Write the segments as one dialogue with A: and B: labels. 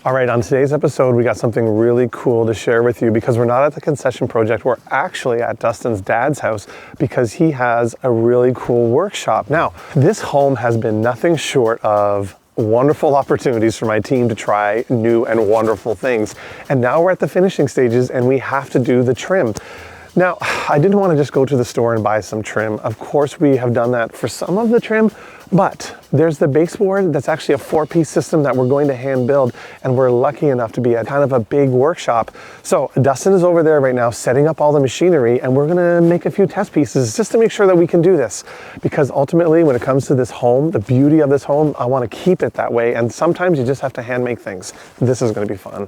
A: All right, on today's episode, we got something really cool to share with you because we're not at the concession project. We're actually at Dustin's dad's house because he has a really cool workshop. Now, this home has been nothing short of wonderful opportunities for my team to try new and wonderful things. And now we're at the finishing stages and we have to do the trim. Now, I didn't want to just go to the store and buy some trim. Of course, we have done that for some of the trim, but there's the baseboard that's actually a 4-piece system that we're going to hand build, and we're lucky enough to be at kind of a big workshop. So Dustin is over there right now setting up all the machinery, and we're gonna make a few test pieces just to make sure that we can do this. Because ultimately, when it comes to this home, the beauty of this home, I want to keep it that way, and sometimes you just have to hand make things. This is gonna be fun.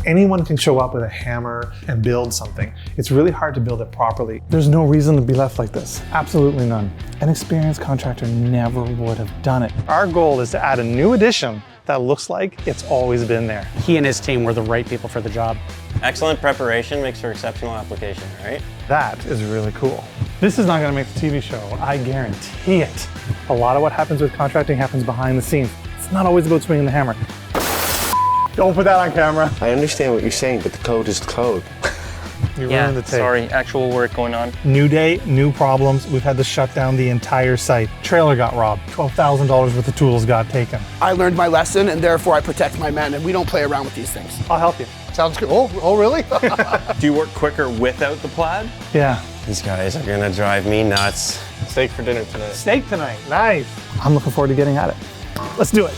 A: Anyone can show up with a hammer and build something. It's really hard to build it properly. There's no reason to be left like this. Absolutely none. An experienced contractor never would have done it. Our goal is to add a new addition that looks like it's always been there.
B: He and his team were the right people for the job.
C: Excellent preparation makes for exceptional application, right?
A: That is really cool. This is not gonna make the TV show, I guarantee it. A lot of what happens with contracting happens behind the scenes. It's not always about swinging the hammer. Don't put that on camera.
D: I understand what you're saying, but the code is the code.
A: You ruined the tape.
E: Sorry, actual work going on.
A: New day, new problems. We've had to shut down the entire site. Trailer got robbed. $12,000 worth of tools got taken.
F: I learned my lesson and therefore I protect my men and we don't play around with these things.
A: I'll help you.
F: Sounds good. Oh really?
C: Do you work quicker without the plaid?
A: Yeah.
C: These guys are gonna drive me nuts.
E: Steak for dinner tonight.
A: Steak tonight. Nice. I'm looking forward to getting at it. Let's do it.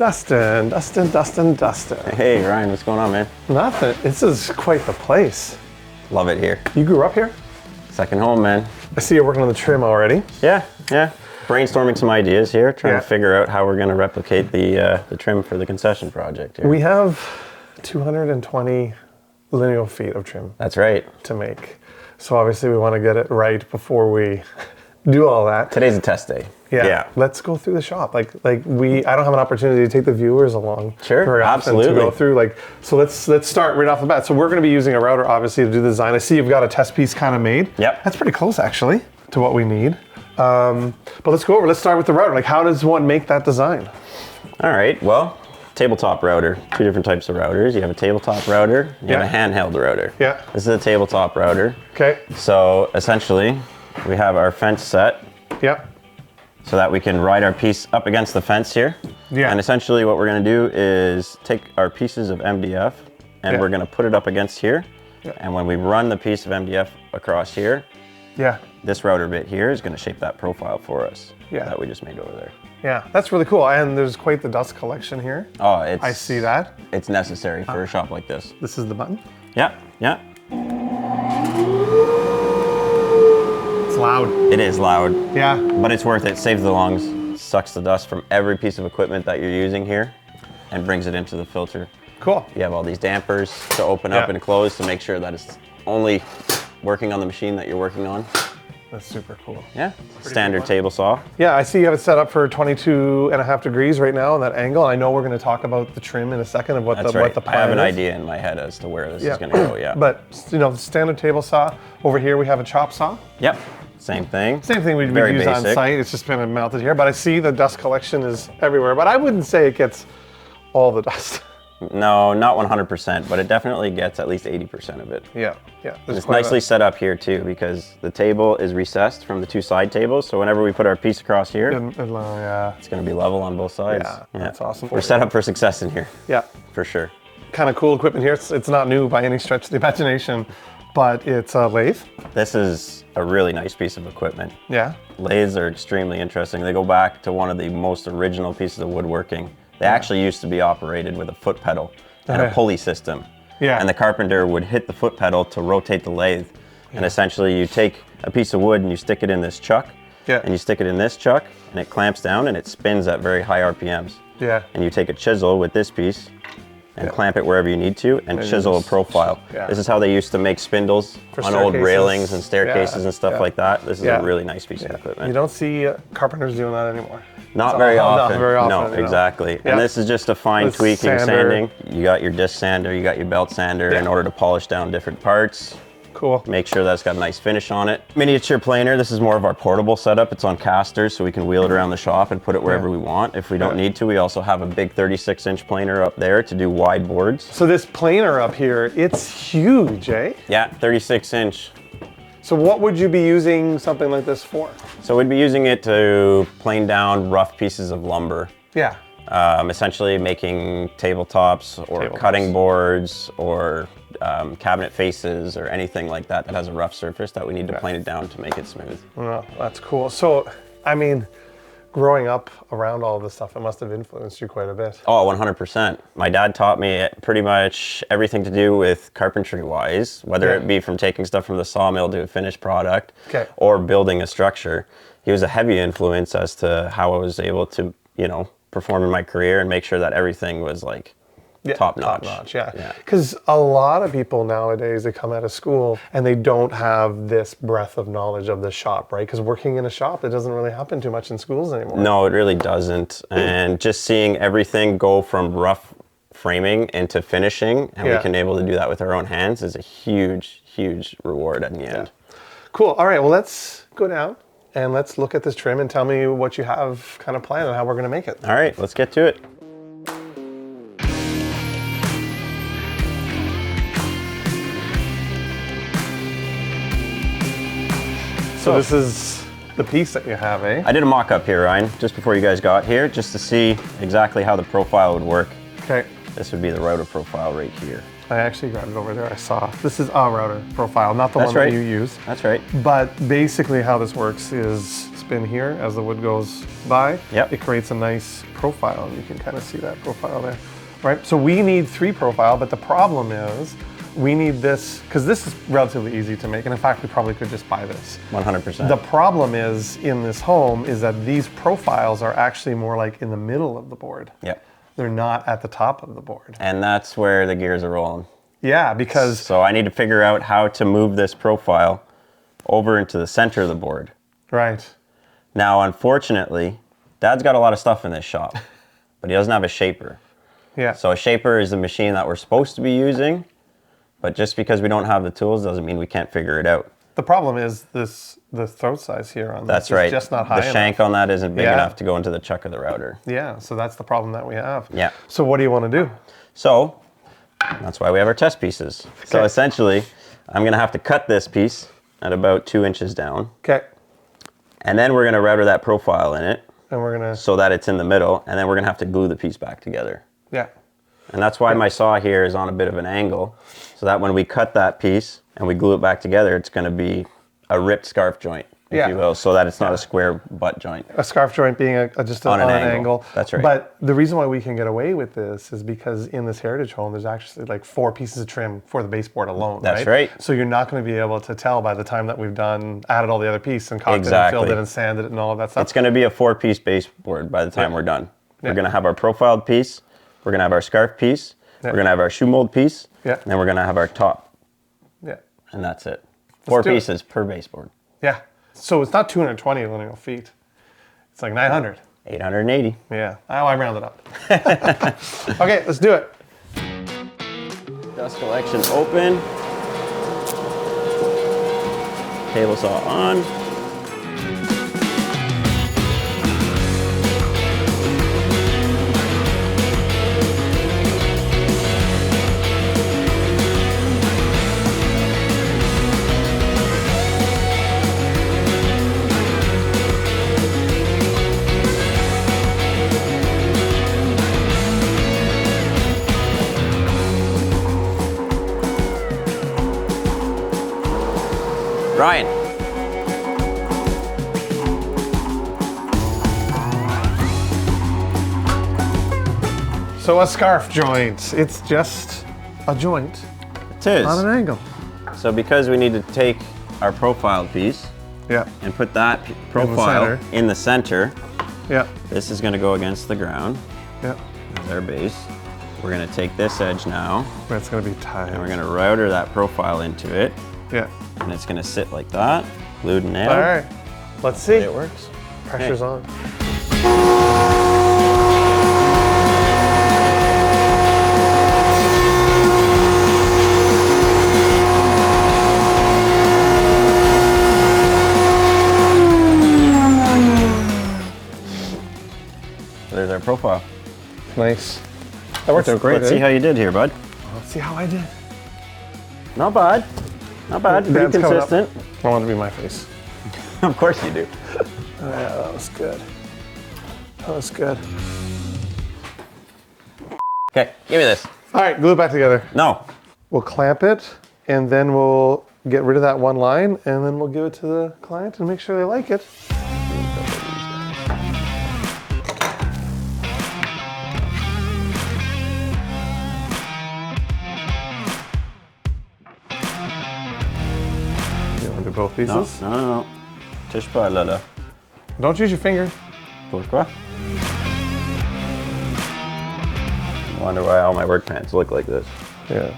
A: Dustin.
C: Hey, Ryan, what's going on, man?
A: Nothing. This is quite the place.
C: Love it here.
A: You grew up here?
C: Second home, man.
A: I see you're working on the trim already.
C: Yeah. Brainstorming some ideas here, trying
A: Yeah.
C: to figure out how we're gonna replicate the trim for the concession project here.
A: We have 220 lineal feet of trim
C: That's right.
A: to make. So obviously we want to get it right before we do all that.
C: Today's a test day.
A: Yeah. Let's go through the shop. I don't have an opportunity to take the viewers along.
C: Sure,
A: very often
C: absolutely.
A: to go through so let's start right off the bat. So we're going to be using a router obviously to do the design. I see you've got a test piece kind of made.
C: Yep.
A: That's pretty close actually to what we need. But let's go over. Let's start with the router. How does one make that design?
C: All right, well, tabletop router. Two different types of routers. You have a tabletop router, you have a handheld router.
A: Yeah.
C: This is a tabletop router.
A: Okay.
C: So essentially, we have our fence set
A: Yep.
C: so that we can ride our piece up against the fence here.
A: Yeah.
C: And essentially what we're gonna do is take our pieces of MDF and
A: Yeah.
C: we're gonna put it up against here.
A: Yeah.
C: And when we run the piece of MDF across here,
A: Yeah.
C: this router bit here is gonna shape that profile for us
A: Yeah.
C: that we just made over there.
A: Yeah. That's really cool. And there's quite the dust collection here.
C: Oh,
A: I see that.
C: It's necessary for a shop like this.
A: This is the button.
C: Yeah.
A: It's loud.
C: It is loud,
A: Yeah.
C: but it's worth it. Saves the lungs, sucks the dust from every piece of equipment that you're using here and brings it into the filter.
A: Cool.
C: You have all these dampers to open up
A: Yeah.
C: and close to make sure that it's only working on the machine that you're working on.
A: That's super cool.
C: Yeah, standard table saw.
A: Yeah, I see you have it set up for 22.5 degrees right now on that angle. I know we're going to talk about the trim in a second of what
C: That's
A: the
C: right.
A: what the plan
C: I have an
A: is.
C: idea in my head as to where this is going to go. Yeah.
A: But standard table saw. Over here we have a chop saw.
C: Yep. Same thing.
A: Same thing we'd
C: Very
A: use on
C: basic.
A: site. It's just been mounted here. But I see the dust collection is everywhere. But I wouldn't say it gets all the dust.
C: No, not 100%, but it definitely gets at least 80% of it.
A: Yeah.
C: It's nicely set up here too because the table is recessed from the two side tables. So whenever we put our piece across here,
A: Yeah.
C: it's going to be level on both sides.
A: Yeah, that's awesome.
C: We're set up for success in here.
A: Yeah.
C: For sure.
A: Kind of cool equipment here. It's not new by any stretch of the imagination, but it's a lathe.
C: This is a really nice piece of equipment.
A: Yeah.
C: Lathes are extremely interesting. They go back to one of the most original pieces of woodworking. They actually used to be operated with a foot pedal and a pulley system.
A: Yeah.
C: And the carpenter would hit the foot pedal to rotate the lathe. And essentially you take a piece of wood and you stick it in this chuck.
A: Yeah.
C: And you stick it in this chuck and it clamps down and it spins at very high RPMs.
A: Yeah.
C: And you take a chisel with this piece and clamp it wherever you need to and chisel a profile.
A: Yeah.
C: This is how they used to make spindles
A: For
C: on old
A: staircases.
C: railings and staircases and stuff
A: Yeah.
C: like that. This is
A: Yeah.
C: a really nice piece of equipment.
A: You don't see carpenters doing that anymore.
C: Not very often.
A: Not very often.
C: No,
A: you know?
C: exactly.
A: Yeah.
C: And this is just a fine
A: With
C: tweaking,
A: sander.
C: sanding. You got your disc sander, you got your belt sander in
A: Yeah.
C: order to polish down different parts.
A: Cool.
C: Make sure that's got a nice finish on it. Miniature planer, this is more of our portable setup. It's on casters, so we can wheel it around the shop and put it wherever we want. If we don't need to, we also have a big 36-inch planer up there to do wide boards.
A: So this planer up here, it's huge, eh?
C: Yeah, 36-inch.
A: So what would you be using something like this for?
C: So we'd be using it to plane down rough pieces of lumber.
A: Yeah.
C: Essentially making tabletops or cutting boards or cabinet faces or anything like that that has a rough surface that we need to plane it down to make it smooth.
A: Oh, that's cool. So, I mean, growing up around all this stuff, it must have influenced you quite a bit.
C: Oh, 100%. My dad taught me pretty much everything to do with carpentry wise, whether it be from taking stuff from the sawmill to a finished product or building a structure. He was a heavy influence as to how I was able to, you know, perform in my career and make sure that everything was like top notch.
A: Yeah. Because a lot of people nowadays, they come out of school and they don't have this breadth of knowledge of the shop, right? Because working in a shop, it doesn't really happen too much in schools anymore.
C: No, it really doesn't. And just seeing everything go from rough framing into finishing, and we can able to do that with our own hands is a huge, huge reward at the end.
A: Cool. All right, well, let's go down and let's look at this trim and tell me what you have kind of planned and how we're going to make it.
C: All right, let's get to it.
A: So this is the piece that you have, eh?
C: I did a mock-up here, Ryan, just before you guys got here, just to see exactly how the profile would work.
A: Okay.
C: This would be the router profile right here.
A: I actually grabbed it over there. I saw. This is a router profile, not the one that you use.
C: That's right.
A: But basically how this works is spin here as the wood goes by.
C: Yep.
A: It creates a nice profile, and you can kind of see that profile there. Right? So we need 3 profile, but the problem is we need this, because this is relatively easy to make, and in fact we probably could just buy this.
C: 100%.
A: The problem is in this home is that these profiles are actually more like in the middle of the board.
C: Yep.
A: They're not at the top of the board.
C: And that's where the gears are rolling.
A: Yeah, because...
C: So I need to figure out how to move this profile over into the center of the board.
A: Right.
C: Now, unfortunately, Dad's got a lot of stuff in this shop, but he doesn't have a shaper.
A: Yeah.
C: So a shaper is the machine that we're supposed to be using, but just because we don't have the tools doesn't mean we can't figure it out.
A: The problem is the throat size here on
C: That's
A: this
C: right.
A: is just not high enough.
C: The shank on that isn't big enough to go into the chuck of the router.
A: Yeah, so that's the problem that we have.
C: Yeah.
A: So what do you want to do?
C: So that's why we have our test pieces. So essentially, I'm going to have to cut this piece at about 2 inches down.
A: Okay.
C: And then we're going to router that profile in it
A: And we're going to...
C: so that it's in the middle. And then we're going to have to glue the piece back together.
A: Yeah.
C: And that's why my saw here is on a bit of an angle, so that when we cut that piece and we glue it back together, it's going to be a ripped scarf joint, if you will, so that it's not a square butt joint.
A: A scarf joint being just on an angle.
C: That's right.
A: But the reason why we can get away with this is because in this heritage home, there's actually like 4 pieces of trim for the baseboard alone.
C: That's right.
A: So you're not going to be able to tell by the time that we've added all the other pieces and caulked it and filled it and sanded it and all of that stuff.
C: It's going to be a 4-piece baseboard by the time we're done. We're going to have our profiled piece, we're going to have our scarf piece, we're going to have our shoe mold piece, and then we're going to have our top.
A: Yeah.
C: And that's it. 4 pieces per baseboard.
A: Yeah. So it's not 220 lineal feet. It's like 900.
C: 880.
A: Yeah. Oh, I rounded up. Okay, let's do it.
C: Dust collection open. Table saw on. Ryan.
A: So a scarf joint, it's just a joint
C: It is.
A: on an angle.
C: So because we need to take our profile piece and put that profile in the center, this is going to go against the ground. As our base. We're going to take this edge now.
A: That's going to be tight.
C: And we're going to router that profile into it. And it's going to sit like that, glued and nailed.
A: All right, let's see.
C: It works.
A: Pressure's on.
C: There's our profile.
A: Nice. That worked out great.
C: Let's see how you did here, bud.
A: Let's see how I did.
C: Not bad. Not bad. Pretty
A: Dad's coming up.
C: consistent.
A: I want it to be my face.
C: Of course you do.
A: Yeah, that was good. That was good.
C: Okay, give me this.
A: All right, glue it back together.
C: No.
A: We'll clamp it, and then we'll get rid of that one line, and then we'll give it to the client and make sure they like it. You want to do both pieces?
C: No. Touche pas, là.
A: Don't use your finger.
C: Pourquoi? I wonder why all my work pants look like this.
A: Yeah.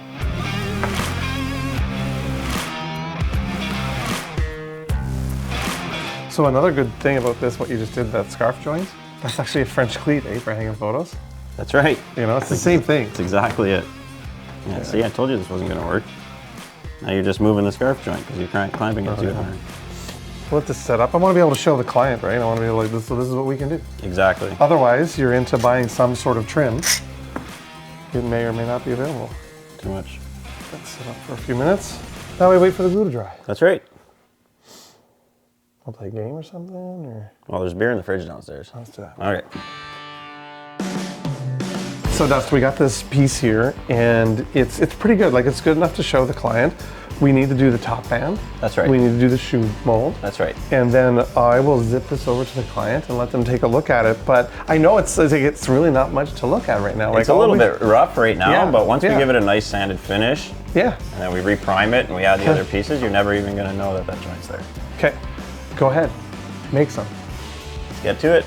A: So another good thing about this, what you just did, that scarf joint, that's actually a French cleat, eh, for hanging photos.
C: That's right.
A: You know, it's the same thing.
C: That's exactly it. Yeah, see, I told you this wasn't going to work. Now you're just moving the scarf joint because you're clamping it too hard.
A: Let this set up. I want to be able to show the client, right? I want to be able to, so this is what we can do.
C: Exactly.
A: Otherwise, you're into buying some sort of trim. It may or may not be available.
C: Too much.
A: Let's set up for a few minutes. That way, wait for the glue to dry.
C: That's right.
A: I'll play a game or something, or?
C: Well, there's beer in the fridge downstairs.
A: Let's do that.
C: All right.
A: So Dustin, we got this piece here, and it's pretty good. Like, it's good enough to show the client. We need to do the top band.
C: That's right.
A: We need to do the shoe mold.
C: That's right.
A: And then I will zip this over to the client and let them take a look at it. But I know it's really not much to look at right now.
C: It's a little bit rough right now,
A: Yeah,
C: but once we
A: yeah.
C: give it a nice sanded finish,
A: Yeah.
C: and then we reprime it and we add the other pieces, you're never even going to know that that joint's there.
A: Okay, go ahead, make some.
C: Let's get to it.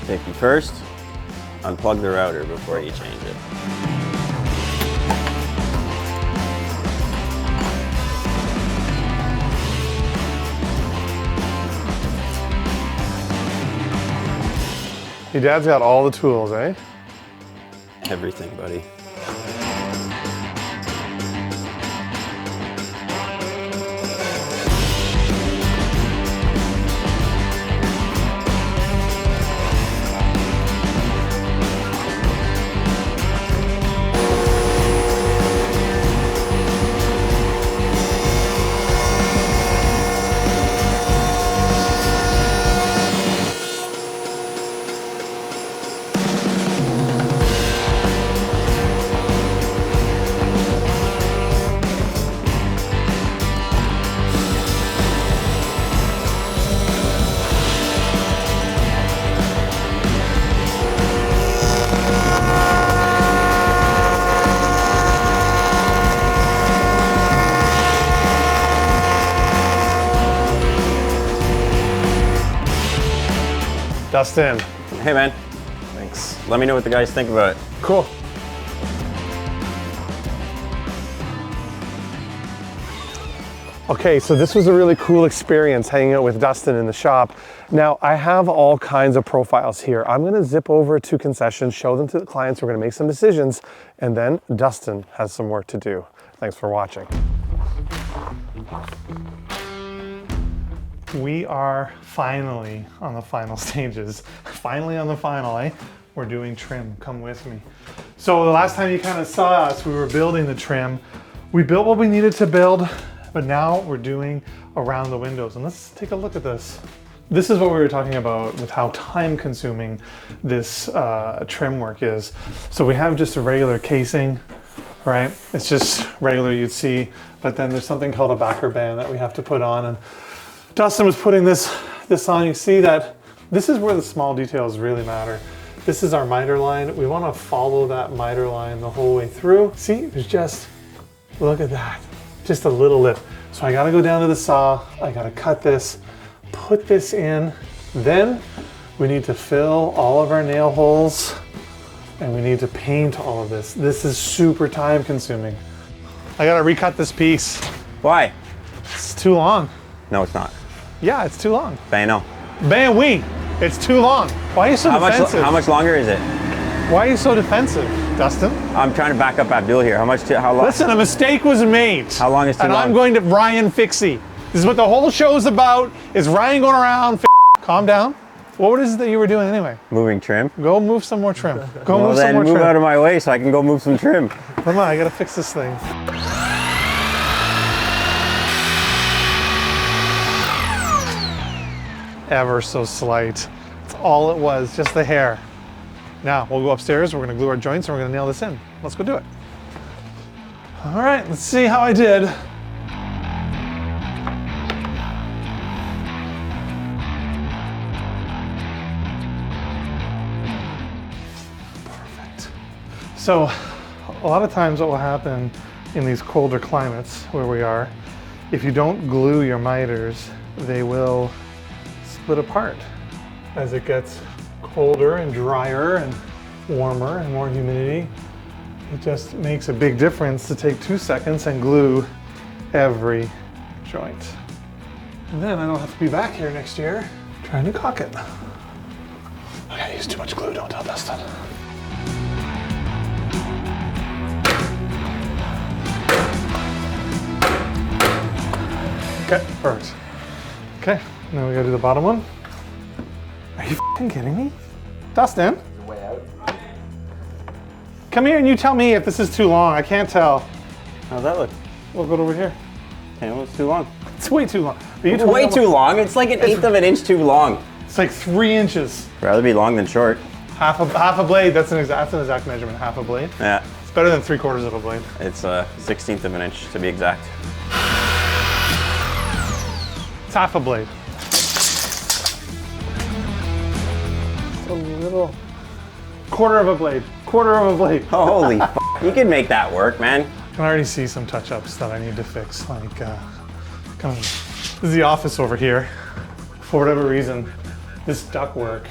C: Safety first, unplug the router before you change it.
A: Your dad's got all the tools, eh?
C: Everything, buddy.
A: Dustin.
C: Hey man,
A: Thanks.
C: let me know what the guys think about it.
A: Cool. Okay, so this was a really cool experience hanging out with Dustin in the shop. Now, I have all kinds of profiles here. I'm gonna zip over to concessions, show them to the clients, we're gonna make some decisions, and then Dustin has some work to do. Thanks for watching. We are finally on the final stages. Finally on the final, eh? We're doing trim, come with me. So the last time you kind of saw us, we were building the trim. We built what we needed to build, but now we're doing around the windows. And let's take a look at this. This is what we were talking about with how time consuming this trim work is. So we have just a regular casing, right? It's just regular you'd see, but then there's something called a backer band that we have to put on. And Dustin was putting this on. You see that this is where the small details really matter. This is our miter line. We want to follow that miter line the whole way through. See, there's just, look at that. Just a little lip. So I gotta go down to the saw, I gotta cut this, put this in, then we need to fill all of our nail holes and we need to paint all of this. This is super time consuming. I gotta recut this piece.
C: Why?
A: It's too long.
C: No, it's not.
A: Yeah, it's too long.
C: Ben, no.
A: Ben, oui, it's too long. Why are you so defensive?
C: How much longer is it?
A: Why are you so defensive, Dustin?
C: I'm trying to back up Abdul here. How long?
A: Listen, a mistake was made.
C: How long is too
A: and
C: long?
A: I'm going to Ryan Fixie. This is what the whole show's about, is Ryan going around. Calm down. What is it that you were doing anyway?
C: Moving trim.
A: Go move some more trim. Go
C: Well,
A: move
C: then
A: some more
C: move
A: trim.
C: out of my way so I can go move some trim.
A: Come on, I gotta fix this thing. Ever so slight. That's all it was, just the hair. Now, we'll go upstairs, we're gonna glue our joints, and we're gonna nail this in. Let's go do it. All right, let's see how I did. Perfect. So, a lot of times what will happen in these colder climates where we are, if you don't glue your miters, they will split apart as it gets colder and drier and warmer and more humidity. It just makes a big difference to take 2 seconds and glue every joint. And then I don't have to be back here next year trying to caulk it. I use too much glue, don't tell Dustin. Okay, perfect. Okay, now we gotta do the bottom one. Are you f***ing kidding me? Dustin? Come here and you tell me if this is too long. I can't tell.
C: How's that look?
A: We'll go over here.
C: Okay, well, it's too long.
A: It's way too long. But you
C: It's
A: told me
C: way too long. It's like an eighth of an inch too long.
A: It's like 3 inches.
C: Rather be long than short.
A: Half a blade, that's an exact measurement, half a blade.
C: Yeah.
A: It's better than 3/4 of a blade.
C: It's a 1/16 of an inch to be exact.
A: It's half a blade. A little, quarter of a blade.
C: Oh, holy f***. You can make that work, man.
A: I can already see some touch-ups that I need to fix. Like, this is the office over here. For whatever reason, this ductwork,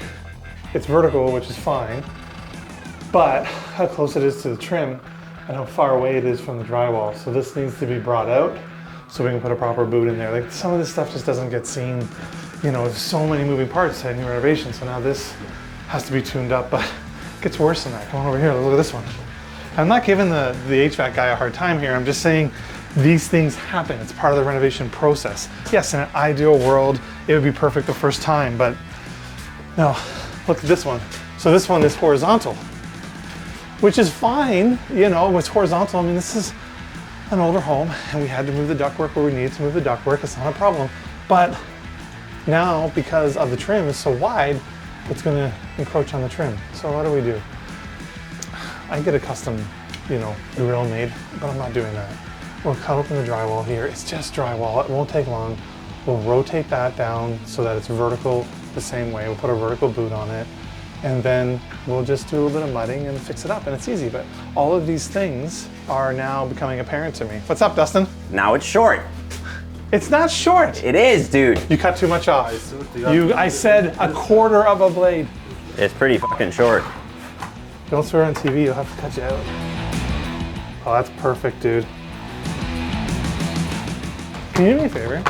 A: it's vertical, which is fine, but how close it is to the trim and how far away it is from the drywall. So this needs to be brought out so we can put a proper boot in there. Like, some of this stuff just doesn't get seen. You know, there's so many moving parts at new renovation. So now this has to be tuned up, but it gets worse than that. Come on over here, look at this one. I'm not giving the HVAC guy a hard time here. I'm just saying these things happen. It's part of the renovation process. Yes, in an ideal world, it would be perfect the first time, but no, look at this one. So this one is horizontal, which is fine. You know, it's horizontal. I mean, this is an older home and we had to move the ductwork where we needed to move the ductwork. It's not a problem. But now, because of the trim is so wide, it's gonna encroach on the trim. So what do? I get a custom, you know, grill made, but I'm not doing that. We'll cut open the drywall here. It's just drywall, it won't take long. We'll rotate that down so that it's vertical the same way. We'll put a vertical boot on it, and then we'll just do a little bit of mudding and fix it up, and it's easy. But all of these things are now becoming apparent to me. What's up, Dustin?
C: Now it's short.
A: It's not short.
C: It is, dude.
A: You cut too much off. I said 1/4 of a blade.
C: It's pretty fucking short.
A: Don't swear on TV, you'll have to cut you out. Oh, that's perfect, dude. Can you do me a favor?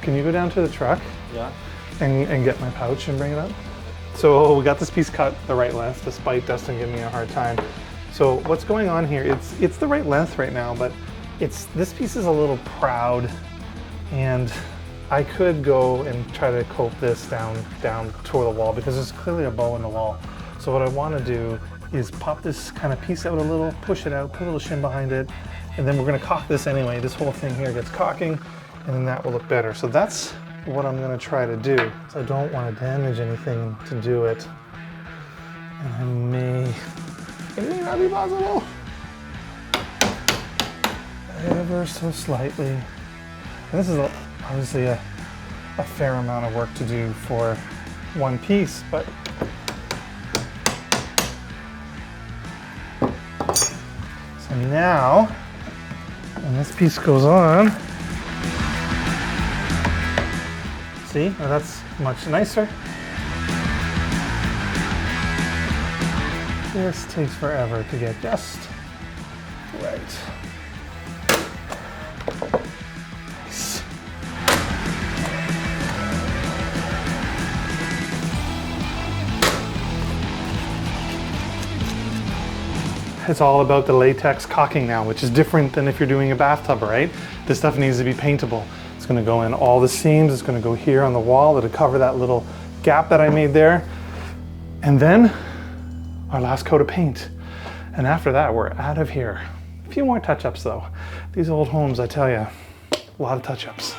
A: Can you go down to the truck?
E: Yeah.
A: And get my pouch and bring it up? So we got this piece cut the right length, despite Dustin giving me a hard time. So what's going on here, it's the right length right now, but this piece is a little proud, and I could go and try to cope this down toward the wall because there's clearly a bow in the wall. So what I want to do is pop this kind of piece out a little, push it out, put a little shim behind it, and then we're going to caulk this anyway. This whole thing here gets caulking, and then that will look better. So that's what I'm going to try to do. So I don't want to damage anything to do it, and it may not be possible. Ever so slightly. And this is obviously a fair amount of work to do for one piece, but so now And this piece goes on. See, now that's much nicer. This takes forever to get just right. Nice. It's all about the latex caulking now, which is different than if you're doing a bathtub, right? This stuff needs to be paintable. It's gonna go in all the seams. It's gonna go here on the wall. It'll cover that little gap that I made there. And then our last coat of paint. And after that, we're out of here. A few more touch-ups though. These old homes, I tell you, a lot of touch-ups.